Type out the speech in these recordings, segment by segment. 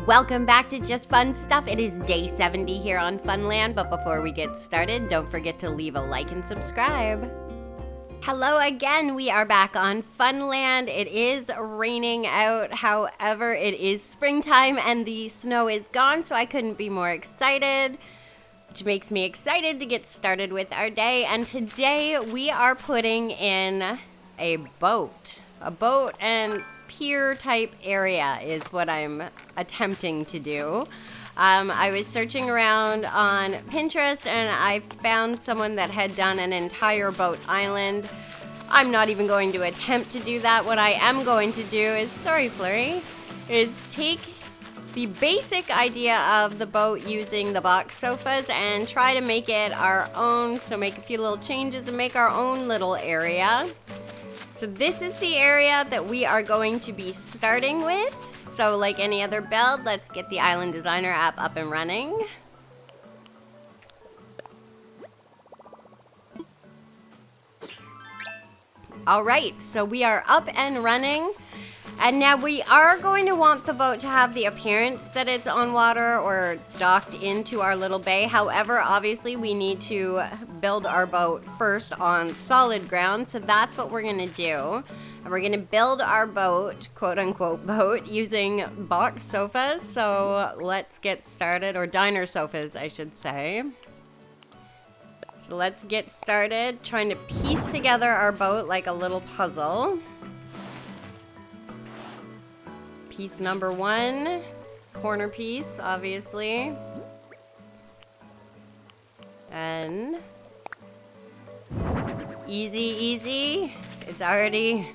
Welcome back to Just Fun Stuff. It is day 70 here on Funland, but before we get started, don't forget to leave a like and subscribe. Hello again, we are back on Funland. It is raining out, however, it is springtime and the snow is gone, so I couldn't be more excited, which makes me excited to get started with our day. And today we are putting in a boat and pier type area is what I'm attempting to do. I was searching around on Pinterest and I found someone that had done an entire boat island. I'm not even going to attempt to do that. What I am going to do is, sorry Flurry, is take the basic idea of the boat using the box sofas and try to make it our own. So make a few little changes and make our own little area. So this is the area that we are going to be starting with. So like any other build, let's get the Island Designer app up and running. Alright, so we are up and running. And now we are going to want the boat to have the appearance that it's on water or docked into our little bay. However, obviously we need to build our boat first on solid ground. So that's what we're going to do. And we're going to build our boat, quote unquote boat, using box sofas. So let's get started, or diner sofas, I should say. So let's get started trying to piece together our boat like a little puzzle. Piece number one, corner piece, obviously. And easy. It's already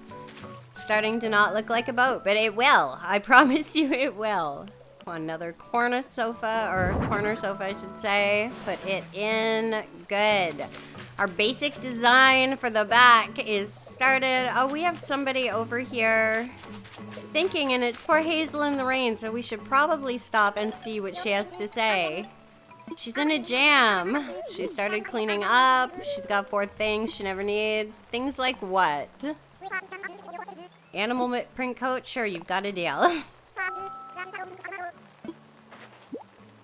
starting to not look like a boat, but it will. I promise you it will. Another corner sofa, or corner sofa, I should say. Put it in. Good. Our basic design for the back is started. Oh, we have somebody over here thinking, and it's poor Hazel in the rain, so we should probably stop and see what she has to say. She's in a jam. She started cleaning up. She's got 4 things she never needs. Things like what? Animal print coat? Sure, you've got a deal.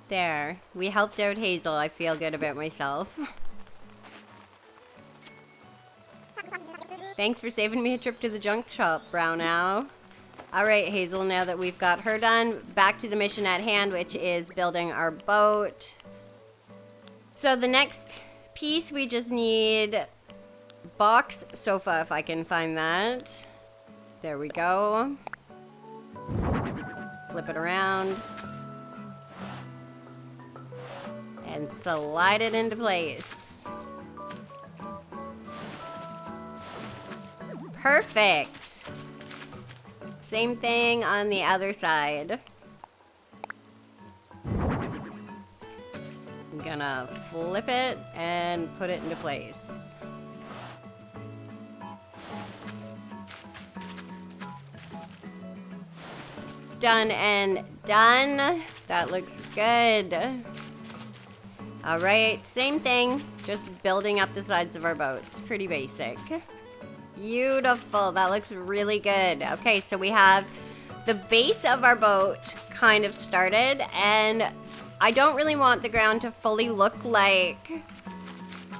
There. We helped out Hazel. I feel good about myself. Thanks for saving me a trip to the junk shop, Brownow. Alright, Hazel, now that we've got her done, back to the mission at hand, which is building our boat. So the next piece, we just need box sofa, if I can find that. There we go. Flip it around. And slide it into place. Perfect. Same thing on the other side. I'm gonna flip it and put it into place. Done and done. That looks good. Alright, same thing. Just building up the sides of our boat. It's pretty basic. Beautiful. That looks really good. Okay, so we have the base of our boat kind of started, and I don't really want the ground to fully look like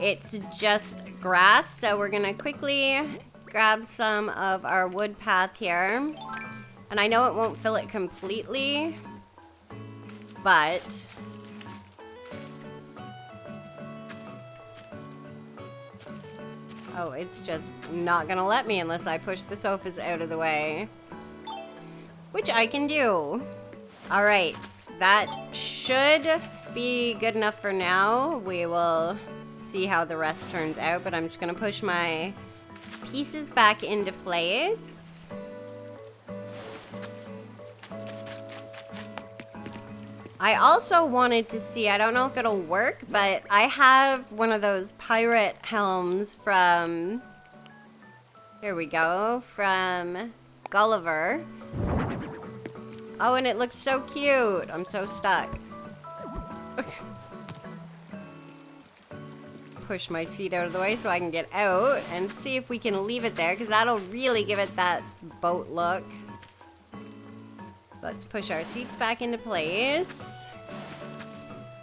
it's just grass, so we're gonna quickly grab some of our wood path here. And I know it won't fill it completely, but oh, it's just not gonna let me unless I push the sofas out of the way. Which I can do. Alright, that should be good enough for now. We will see how the rest turns out, but I'm just gonna push my pieces back into place. I also wanted to see, I don't know if it'll work, but I have one of those pirate helms from, here we go, from Gulliver. Oh, and it looks so cute. I'm so stuck. Push my seat out of the way so I can get out and see if we can leave it there, because that'll really give it that boat look. Let's push our seats back into place.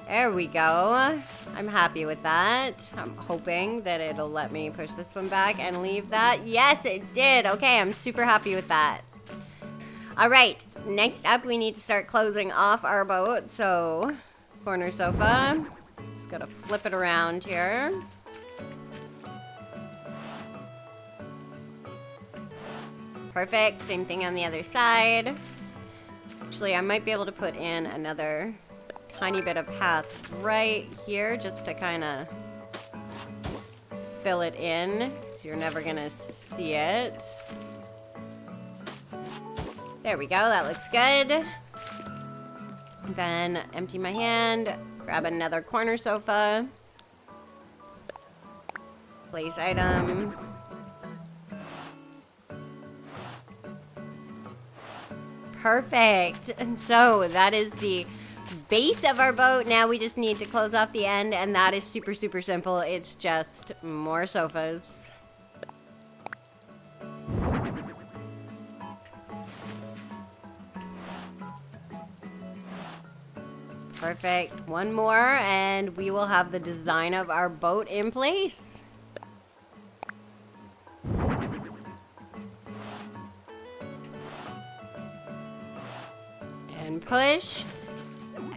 There we go. I'm happy with that. I'm hoping that it'll let me push this one back and leave that. Yes, it did. Okay, I'm super happy with that. All right, next up we need to start closing off our boat. So, corner sofa. Just gotta flip it around here. Perfect, same thing on the other side. Actually, I might be able to put in another tiny bit of path right here just to kind of fill it in, because you're never gonna see it. There we go, that looks good. Then empty my hand, grab another corner sofa, place item. Perfect. And so that is the base of our boat. Now we just need to close off the end, and that is super, super simple. It's just more sofas. Perfect. One more, and we will have the design of our boat in place. And push.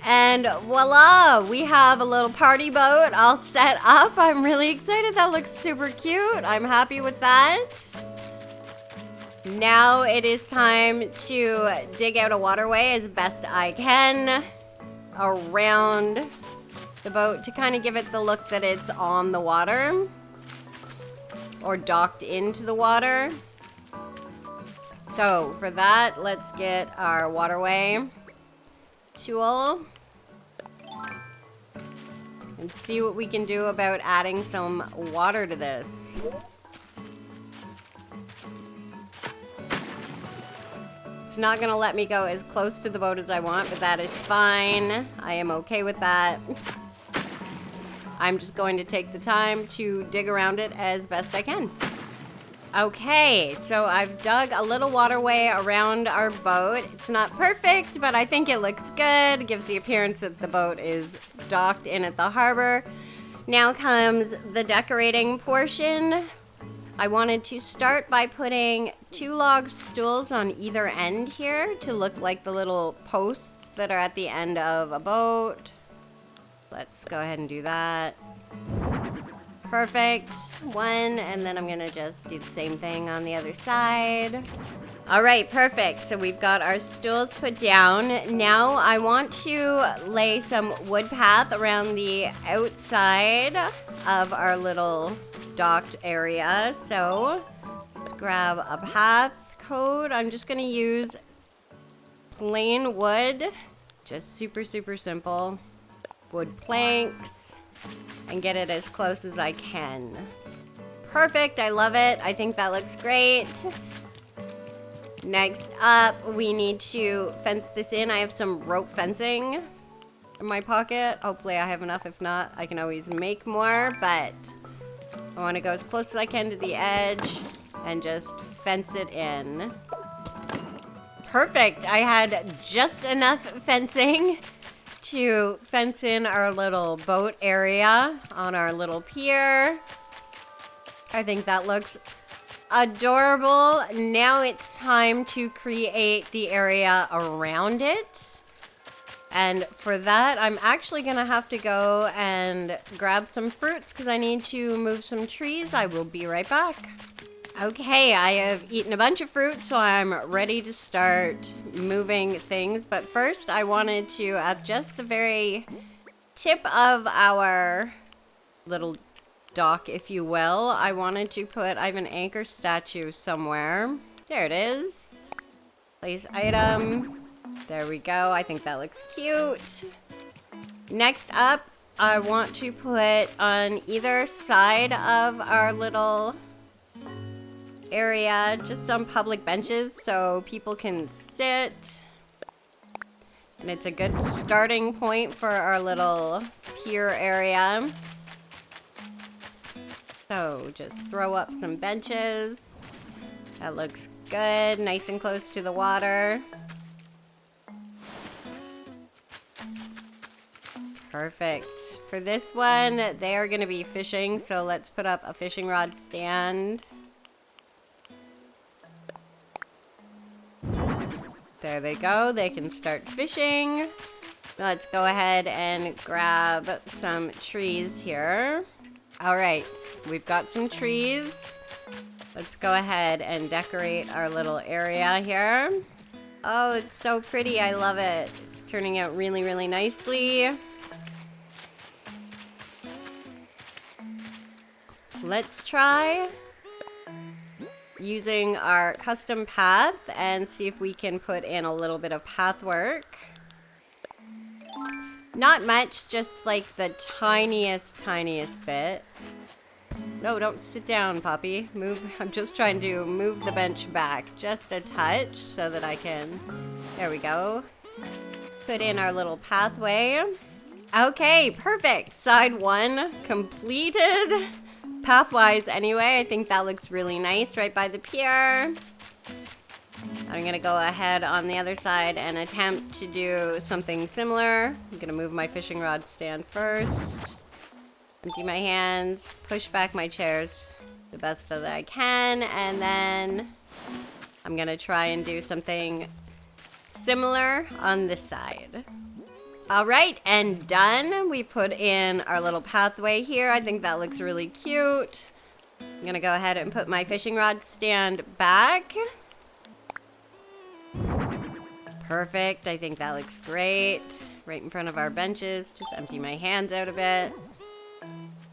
And voila, we have a little party boat all set up. I'm really excited. That looks super cute. I'm happy with that. Now it is time to dig out a waterway as best I can around the boat to kind of give it the look that it's on the water or docked into the water. So for that, let's get our waterway tool and see what we can do about adding some water to this. It's not gonna let me go as close to the boat as I want, but that is fine. I am okay with that. I'm just going to take the time to dig around it as best I can. Okay, so I've dug a little waterway around our boat. It's not perfect, but I think it looks good. It gives the appearance that the boat is docked in at the harbor. Now comes the decorating portion. I wanted to start by putting 2 log stools on either end here to look like the little posts that are at the end of a boat. Let's go ahead and do that. Perfect. One, and then I'm gonna just do the same thing on the other side. All right, perfect. So we've got our stools put down. Now I want to lay some wood path around the outside of our little docked area. So let's grab a path code. I'm just gonna use plain wood, just super, super simple. Wood planks. And get it as close as I can. Perfect, I love it. I think that looks great. Next up, we need to fence this in. I have some rope fencing in my pocket. Hopefully I have enough. If not, I can always make more, but I want to go as close as I can to the edge and just fence it in. Perfect, I had just enough fencing to fence in our little boat area on our little pier. I think that looks adorable. Now it's time to create the area around it. And for that, I'm actually gonna have to go and grab some fruits because I need to move some trees. I will be right back. Okay, I have eaten a bunch of fruit, so I'm ready to start moving things. But first, I wanted to, at just the very tip of our little dock, if you will, I wanted to put, I have an anchor statue somewhere. There it is. Place item. There we go. I think that looks cute. Next up, I want to put on either side of our little area just some public benches so people can sit, and it's a good starting point for our little pier area. So just throw up some benches. That looks good, nice and close to the water. Perfect. For this one, they are going to be fishing, so let's put up a fishing rod stand. There they go. They can start fishing. Let's go ahead and grab some trees here. All right, we've got some trees. Let's go ahead and decorate our little area here. Oh, it's so pretty. I love it. It's turning out really, really nicely. Let's try using our custom path and see if we can put in a little bit of path work. Not much, just like the tiniest bit. No, don't sit down, puppy. Move. I'm just trying to move the bench back just a touch so that I can... There we go. Put in our little pathway. Okay, perfect. Side 1 completed. Pathwise anyway, I think that looks really nice right by the pier. I'm gonna go ahead on the other side and attempt to do something similar. I'm gonna move my fishing rod stand first. Empty my hands, push back my chairs the best that I can, and then I'm gonna try and do something similar on this side. All right, and done. We put in our little pathway here. I think that looks really cute. I'm gonna go ahead and put my fishing rod stand back. Perfect, I think that looks great. Right in front of our benches, just empty my hands out a bit.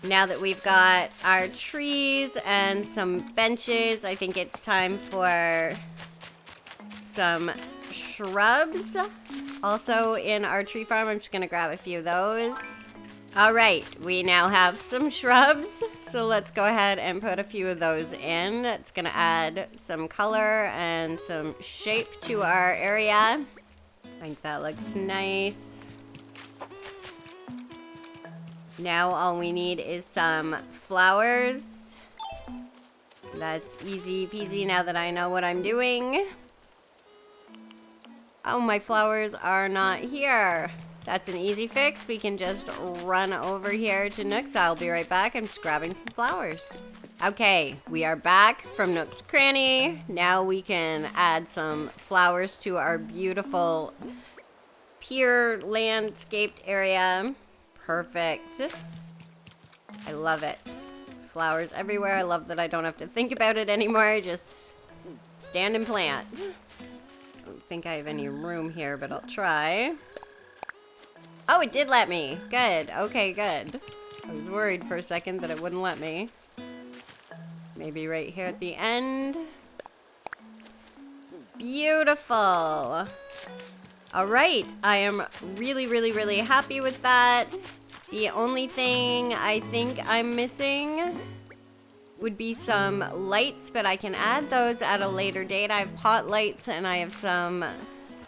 Now that we've got our trees and some benches, I think it's time for some shrubs. Also in our tree farm, I'm just gonna grab a few of those. All right, we now have some shrubs, so let's go ahead and put a few of those in. It's gonna add some color and some shape to our area. I think that looks nice. Now all we need is some flowers. That's easy peasy now that I know what I'm doing. Oh, my flowers are not here. That's an easy fix. We can just run over here to Nook's. I'll be right back. I'm just grabbing some flowers. Okay, we are back from Nook's Cranny. Now we can add some flowers to our beautiful pier landscaped area. Perfect. I love it. Flowers everywhere. I love that I don't have to think about it anymore. Just stand and plant. I don't think I have any room here, but I'll try. Oh, it did let me. Good. Okay, good. I was worried for a second that it wouldn't let me. Maybe right here at the end. Beautiful. All right. I am really, really, really happy with that. The only thing I think I'm missing would be some lights, but I can add those at a later date. I have pot lights and I have some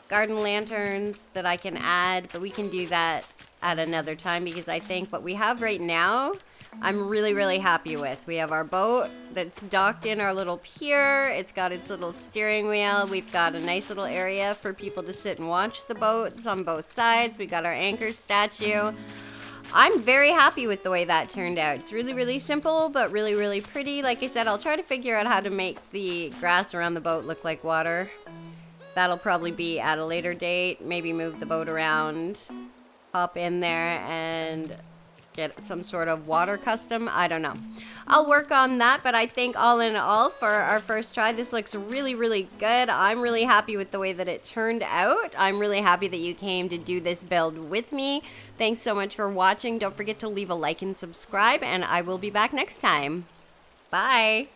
garden lanterns that I can add, but we can do that at another time because I think what we have right now, I'm really, really happy with. We have our boat that's docked in our little pier. It's got its little steering wheel. We've got a nice little area for people to sit and watch the boats on both sides. We got our anchor statue. I'm very happy with the way that turned out. It's really, really simple, but really, really pretty. Like I said, I'll try to figure out how to make the grass around the boat look like water. That'll probably be at a later date. Maybe move the boat around, hop in there, and get some sort of water custom. I don't know. I'll work on that, but I think all in all, for our first try, this looks really, really good. I'm really happy with the way that it turned out. I'm really happy that you came to do this build with me. Thanks so much for watching. Don't forget to leave a like and subscribe, and I will be back next time. Bye.